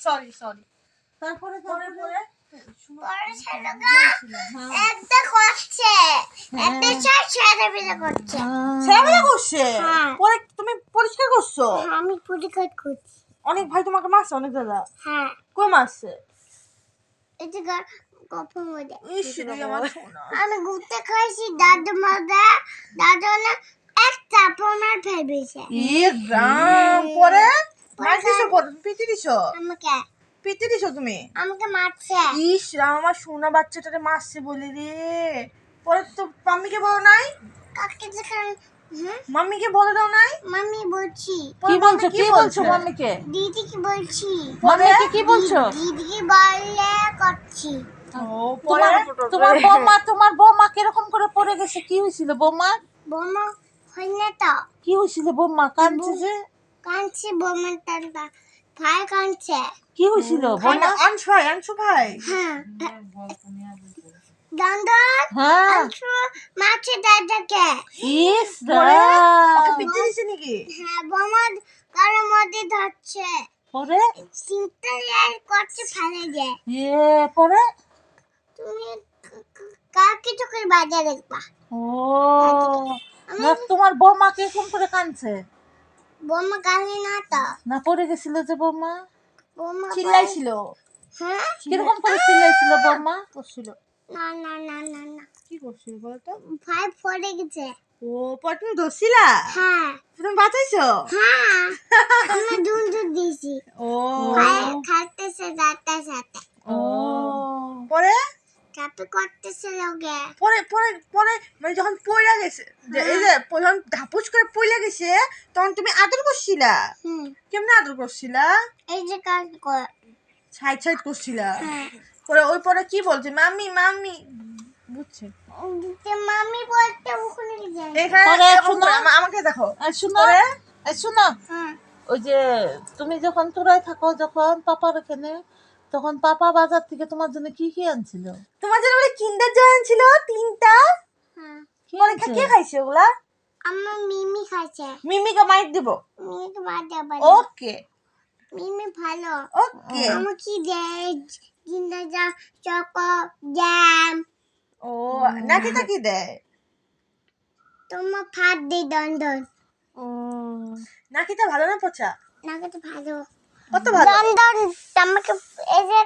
Sorry sorry. তারপরে পরে ছেলেটা একটা করছে, একটা ছেলেবেলা করছে। ছেলেবেলা করছে? হ্যাঁ। পরে তুমি পরিষ্কার করছো? আমি পরীক্ষা করছি। অনেক ভাই তোমাকে মারছে অনেক দাদা? হ্যাঁ। কই মারছে? এটা কখন মধ্যে ইস রে আমার সোনা। আমি ঘুরতে খাইছি দাদু মাদা, দাদু না একটা প্রমাণ ফেলেছে। ই রাম, পরে মারছিস? পরে পিটি দিছো? আমাকে পিটি দিছো তুমি? আমাকে মারছে। ইস রাম, আমার সোনা বাচ্চাটারে মারছে বলে রে। পরে তো মাম্মিকে বলো নাই? কাকে দেখান? মাম্মিকে বলে দাও নাই? মাম্মি বলছি। কি বলছো? কি বলছো মাম্মিকে? দিদিকে বলছি। মাম্মিকে কি বলছো? দিদিকে বললে করছি। ও পরে তোমার বৌমা কিরকম করে পড়ে গেছে? কি হয়েছিল বৌমা? বোমা হয় না তো। কি হয়েছিল বৌমা? কাঁদছে যে? কাঁদছে বোমা টানটা। ভাই কাঁদছে। কি হয়েছিল বৌমা? আনসু ভাই। হ্যাঁ। দন্দন। হ্যাঁ। আনসু মাছে দাদাকে। ইস পরে ওকে পিটি দিছে নাকি? হ্যাঁ বোমা কারোর মধ্যে ধরছে। পরে সিনটা করছে ফেলে যায়। পরে তুমি কাকে চোখের বাজার দেখবা? ও না, তোমার বৌমা কিরকম করে কাঁদছে? বোমা কানে না তো। না পড়ে গেছিল যে বৌমা? বোমা চিল্লাইছিল? হ্যাঁ। কিরকম করে চিল্লাইছিল বৌমা? করছিল? না না না না না। কি করছিল বলতো? ভাই পড়ে গেছে। ও পরে তুমি ধরছিলা? হ্যাঁ। তুমি বাঁচাইছো? হ্যাঁ। আমি দুধ দিয়েছি। ও ভাই খাইতেছে দাঁতের সাথে। ও পরে চাপে করতেছে লোকে। পরে পরে পরে মানে যখন পড়ে গেছে, যে এই যে যখন ধাপুস করে পড়ে গেছে, তখন তুমি আদর করছিলা? কেমনে আদর করছিলা? এই যে কাজ কর। সাইড সাইড করছিলা? হ্যাঁ। পরে ওই পরে কি বলছে? মাম্মি মাম্মি বুঝছে? মাম্মি বলতে ওখানে যায়। এখানে আমাকে দেখো। শোনো হ্যাঁ। ওই যে তুমি যখন তোরাই থাকো, যখন পাপার এখানে, তখন পাপা বাজার থেকে তোমার জন্য কি কি আনছিল? তোমার জন্য বলে কিন্ডার জয় আনছিল 3টা। হ্যাঁ। পরীক্ষা কে খাইছে ওগুলা? আমার মিমি খাইছে। মিমিকে মাইক দিব। মিমিকে বাজা ওকে মিমি ভালো। ওকে। আমার কি দেয়? কিনা যা চকো জ্যাম। ও নাকি তা কি দেয়? তোমার ভাত দে দন্দন। নাকিটা ভালো না পচা? নাকি তো ভালো। কত ভালো? দন্দন আমাকে এই যে